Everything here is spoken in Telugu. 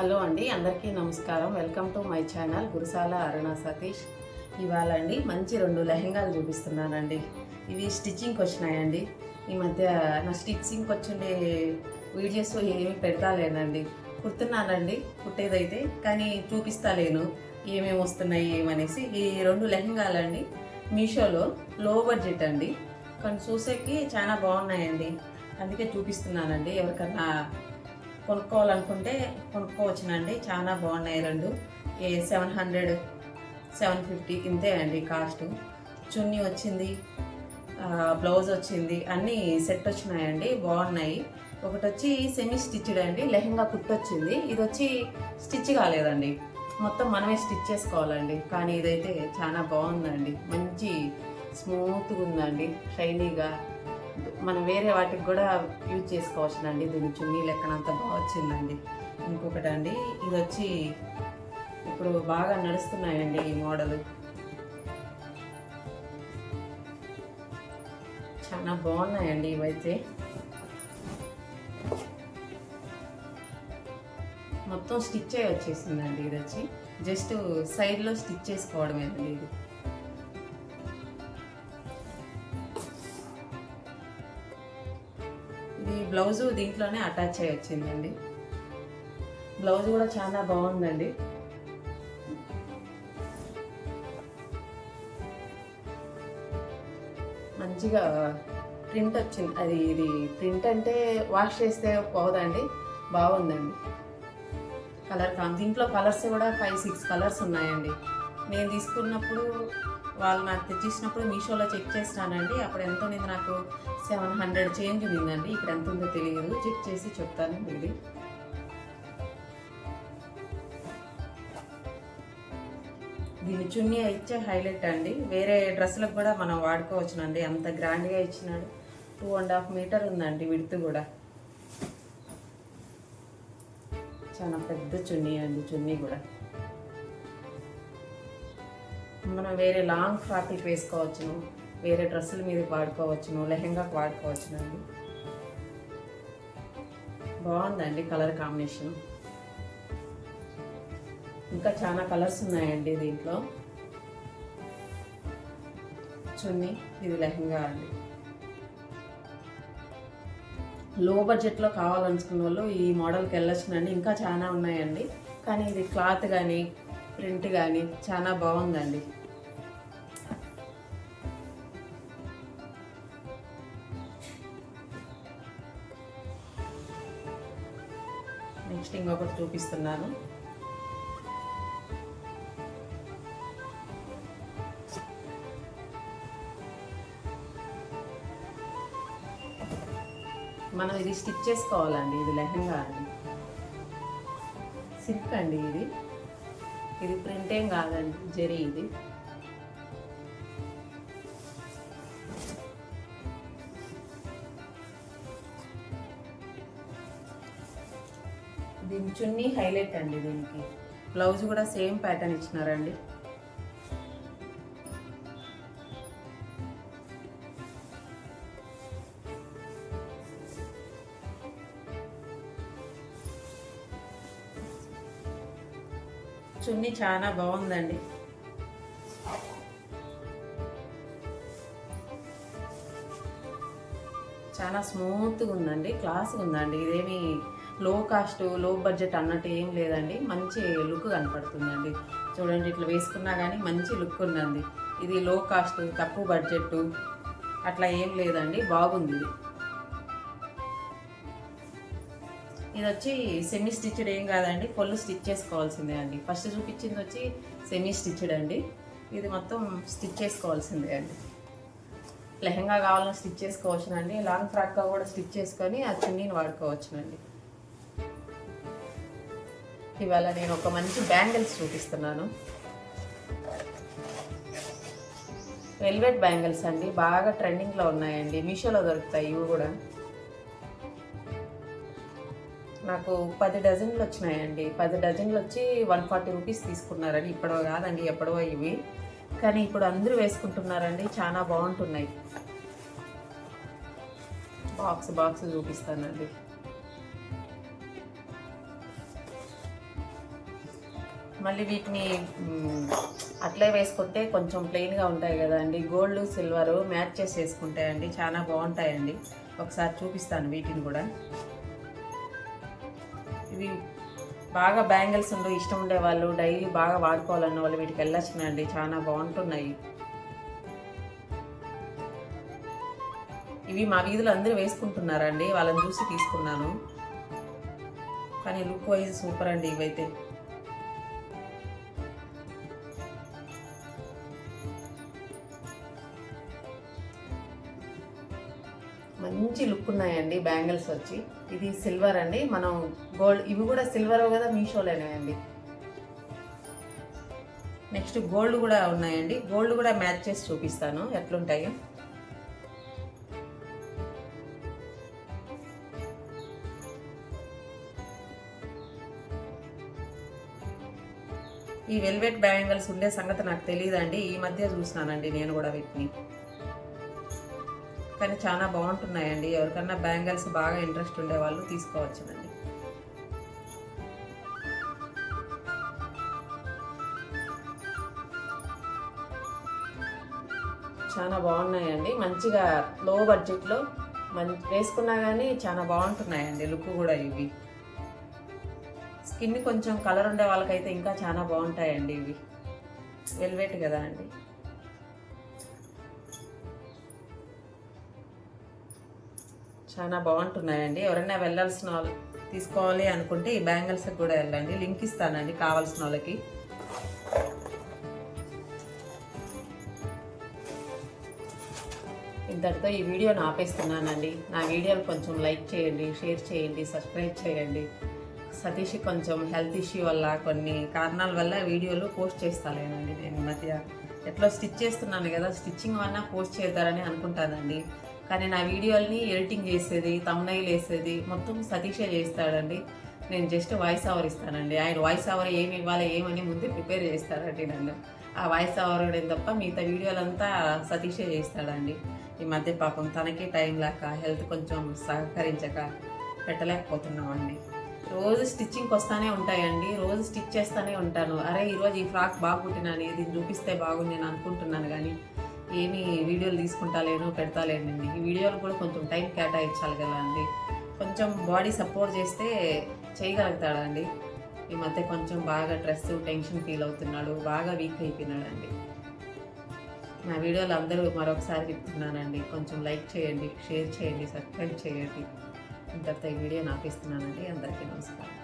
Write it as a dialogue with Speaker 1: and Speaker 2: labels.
Speaker 1: హలో అండి, అందరికీ నమస్కారం. Welcome to my channel Kurasala అరుణ సతీష్. ఇవాళ అండి మంచి 2 లెహంగాలు చూపిస్తున్నానండి. ఇవి స్టిచ్చింగ్కి వచ్చినాయండి. ఈ మధ్య నా స్టిచ్చింగ్కి వచ్చిండే వీడియోస్ ఏమి పెడతాలేనండి. కుడుతున్నానండి కుట్టేదైతే, కానీ చూపిస్తాలేను ఏమేమి వస్తున్నాయి ఏమనేసి. ఈ 2 లెహంగాలండి మీషోలో లో బడ్జెట్ అండి, కానీ చూసేకి చాలా బాగున్నాయండి, అందుకే చూపిస్తున్నానండి. ఎవరికన్నా కొనుక్కోవాలనుకుంటే కొనుక్కోవచ్చునండి. చాలా బాగున్నాయి 2. 700 750 ఇంతే అండి కాస్ట్. చున్నీ వచ్చింది, బ్లౌజ్ వచ్చింది, అన్నీ సెట్ వచ్చినాయండి, బాగున్నాయి. ఒకటి వచ్చి సెమీ స్టిచ్డ్ అండి, లెహంగా కుట్టొచ్చింది. ఇది వచ్చి స్టిచ్ కాలేదండి, మొత్తం మనమే స్టిచ్ చేసుకోవాలండి. కానీ ఇదైతే చాలా బాగుందండి, మంచి స్మూత్గా ఉందండి, షైనీగా. మనం వేరే వాటికి కూడా యూజ్ చేసుకోవచ్చునండి. దీని చున్నీ లెక్కనంత బాగా వచ్చిందండి. ఇంకొకటి అండి, ఇది వచ్చి ఇప్పుడు బాగా నడుస్తున్నాయండి ఈ మోడల్, చాలా బాగున్నాయండి ఇవైతే. మొత్తం స్టిచ్ అయ్యి వచ్చేసిందండి. ఇది వచ్చి జస్ట్ సైడ్లో స్టిచ్ చేసుకోవడమేనండి. ఇది బ్లౌజు దీంట్లోనే అటాచ్ అయ్యి వచ్చిందండి. బ్లౌజ్ కూడా చాలా బాగుందండి. మంచిగా ప్రింట్ వచ్చింది. ఇది ప్రింట్ అంటే వాష్ చేస్తే పోదండి, బాగుందండి. దీంట్లో కలర్స్ కూడా 5-6 కలర్స్ ఉన్నాయండి. నేను తీసుకున్నప్పుడు వాళ్ళు నాకు తెచ్చిచ్చినప్పుడు మీషోలో చెక్ చేస్తానండి. అప్పుడు ఎంత ఉంది, నాకు 700 చేంజ్ ఉందండి. ఇక్కడ ఎంత ఉందో తెలియదు, చెక్ చేసి చెప్తానండి. ఇది దీని చున్నీ ఇచ్చే హైలైట్ అండి. వేరే డ్రెస్సులకు కూడా మనం వాడుకోవచ్చునండి, అంత గ్రాండ్గా ఇచ్చినాడు. 2.5 మీటర్ ఉందండి విడ్త్ కూడా. చాలా పెద్ద చున్నీ అండి. చున్నీ కూడా మనం వేరే లాంగ్ ఫ్రాక్కి వేసుకోవచ్చును, వేరే డ్రెస్సుల మీద వాడుకోవచ్చును, లెహంగాకి వాడుకోవచ్చునండి. బాగుందండి కలర్ కాంబినేషన్. ఇంకా చాలా కలర్స్ ఉన్నాయండి దీంట్లో. చున్నీ, ఇది లెహంగా అండి. లో బడ్జెట్లో కావాలనుకున్న వాళ్ళు ఈ మోడల్కి వెళ్ళొచ్చునండి. ఇంకా చాలా ఉన్నాయండి, కానీ ఇది క్లాత్ కానీ ప్రింట్ కానీ చాలా బాగుందండి. నెక్స్ట్ ఇంకొకటి చూపిస్తున్నాను. మనం ఇది స్టిచ్ చేసుకోవాలండి. ఇది లెహంగా అండి, సిల్క్ అండి. ఇది ప్రింట్ ఏం కాదండి, జరీ. ఇది దీని చున్నీ హైలైట్ అండి. దీనికి బ్లౌజ్ కూడా సేమ్ ప్యాటర్న్ ఇచ్చినారండి. చున్నీ చాలా బాగుందండి. చాలా స్మూత్గా ఉందండి, క్లాస్గా ఉందండి. ఇదేమి లో కాస్ట్ లో బడ్జెట్ అన్నట్టు ఏం లేదండి, మంచి లుక్ కనపడుతుందండి. చూడండి, ఇట్లా వేసుకున్నా కానీ మంచి లుక్ ఉందండి. ఇది లో కాస్ట్ తక్కువ బడ్జెట్ అట్లా ఏం లేదండి, బాగుంది. ఇది వచ్చి సెమీ స్టిచ్డ్ ఏం కాదండి, ఫుల్ స్టిచ్ చేసుకోవాల్సిందే అండి. ఫస్ట్ చూపించింది వచ్చి సెమీ స్టిచ్డ్ అండి, ఇది మొత్తం స్టిచ్ చేసుకోవాల్సిందే అండి. లెహంగా కావాలని స్టిచ్ చేసుకోవచ్చునండి, లాంగ్ ఫ్రాక్గా కూడా స్టిచ్ చేసుకొని ఆ చున్నీని వాడుకోవచ్చునండి. ఇవాళ నేను ఒక మంచి బ్యాంగిల్స్ చూపిస్తున్నాను. వెల్వెట్ బ్యాంగిల్స్ అండి, బాగా ట్రెండింగ్లో ఉన్నాయండి, మీషోలో దొరుకుతాయి. ఇవి కూడా నాకు 10 డజన్లు వచ్చినాయండి. 10 డజన్లు వచ్చి 140 రూపీస్ తీసుకున్నారండి. ఇప్పుడు కాదండి, ఎప్పుడో ఇవి, కానీ ఇప్పుడు అందరూ వేసుకుంటున్నారండి, చాలా బాగుంటున్నాయి. బాక్స్ చూపిస్తానండి. మళ్ళీ వీటిని అట్లే వేసుకుంటే కొంచెం ప్లెయిన్గా ఉంటాయి కదండి. గోల్డ్ సిల్వర్ మ్యాచ్ చేసి వేసుకుంటాయండి, చాలా బాగుంటాయండి. ఒకసారి చూపిస్తాను వీటిని కూడా. ఇవి బాగా బ్యాంగిల్స్ ఇష్టం ఉండే వాళ్ళు, డైలీ బాగా వాడుకోవాలన్న వాళ్ళు వీటికి వెళ్ళొచ్చునండి, చాలా బాగుంటున్నాయి. ఇవి మా వీధిలో అందరూ వేసుకుంటున్నారండి, వాళ్ళని చూసి తీసుకున్నాను. కానీ లుక్ వైజ్ సూపర్ అండి ఇవైతే. మంచి లుక్ ఉన్నాయండి బ్యాంగిల్స్ వచ్చి. ఇది సిల్వర్ అండి, మనం గోల్డ్, ఇవి కూడా సిల్వర్ కదా, మీషోలోనే అండి. నెక్స్ట్ గోల్డ్ కూడా ఉన్నాయండి, గోల్డ్ కూడా మ్యాచ్ చేసి చూపిస్తాను ఎట్లుంటాయో. ఈ వెల్వెట్ బ్యాంగిల్స్ ఉండే సంగతి నాకు తెలియదండి, ఈ మధ్య చూసినానండి నేను కూడా వీటిని. కానీ చాలా బాగుంటున్నాయండి, ఎవరికన్నా బ్యాంగిల్స్ బాగా ఇంట్రెస్ట్ ఉండే వాళ్ళు తీసుకోవచ్చునండి. చాలా బాగున్నాయండి, మంచిగా లో బడ్జెట్లో వేసుకున్నా కానీ చాలా బాగుంటున్నాయండి లుక్ కూడా. ఇవి స్కిన్ కొంచెం కలర్ ఉండే వాళ్ళకైతే ఇంకా చాలా బాగుంటాయండి ఇవి, వెల్వెట్ కదా అండి. చాలా బాగుంటున్నాయండి, ఎవరైనా వెళ్ళాల్సిన వాళ్ళు తీసుకోవాలి అనుకుంటే ఈ బ్యాంగిల్స్కి కూడా వెళ్ళండి, లింక్ ఇస్తానండి కావాల్సిన వాళ్ళకి. ఇంతటితో ఈ వీడియోని ఆపేస్తున్నానండి. నా వీడియోని కొంచెం లైక్ చేయండి, షేర్ చేయండి, సబ్స్క్రైబ్ చేయండి. సతీష్ కొంచెం హెల్త్ ఇష్యూ వల్ల, కొన్ని కారణాల వల్ల వీడియోలు పోస్ట్ చేస్తాలేనండి నేను ఈ మధ్య. ఎట్లా స్టిచ్ చేస్తున్నాను కదా, స్టిచ్చింగ్ వల్ల పోస్ట్ చేద్దారని అనుకుంటానండి. కానీ నా వీడియోల్ని ఎడిటింగ్ చేసేది, తమ్నైల్ వేసేది మొత్తం సతీషే చేస్తాడండి. నేను జస్ట్ వాయిస్ ఓవర్ ఇస్తానండి. ఆయన వాయిస్ ఓవర్ ఏమి ఇవ్వాలి ఏమని ముందే ప్రిపేర్ చేస్తాడండి నన్ను. ఆ వాయిస్ ఓవర్ తప్ప మిగతా వీడియోలంతా సతీషే చేస్తాడండి. ఈ మధ్య పాపం తనకి టైం లేక, హెల్త్ కొంచెం సహకరించక పెట్టలేకపోతున్నామండి. రోజు స్టిచ్చింగ్కి వస్తూనే ఉంటాయండి, రోజు స్టిచ్ చేస్తూనే ఉంటాను. అరే ఈరోజు ఈ ఫ్రాక్ బాగా కుట్టినాను, ఇది చూపిస్తే బాగుంది నేను అనుకుంటున్నాను, కానీ ఏమీ వీడియోలు తీసుకుంటాలేను, పెడతాలేనండి. ఈ వీడియోలు కూడా కొంచెం టైం కేటాయించాలి కదా అండి. కొంచెం బాడీ సపోర్ట్ చేస్తే చేయగలుగుతాడండి. ఈ మధ్య కొంచెం బాగా స్ట్రెస్, టెన్షన్ ఫీల్ అవుతున్నాడు, బాగా వీక్ అయిపోయినాడండి. నా వీడియోలు అందరూ మరొకసారి చెప్తున్నానండి, కొంచెం లైక్ చేయండి, షేర్ చేయండి, సబ్స్క్రైబ్ చేయండి. ఇంతటితో ఈ వీడియో ఆపేస్తున్నానండి. అందరికీ నమస్కారం.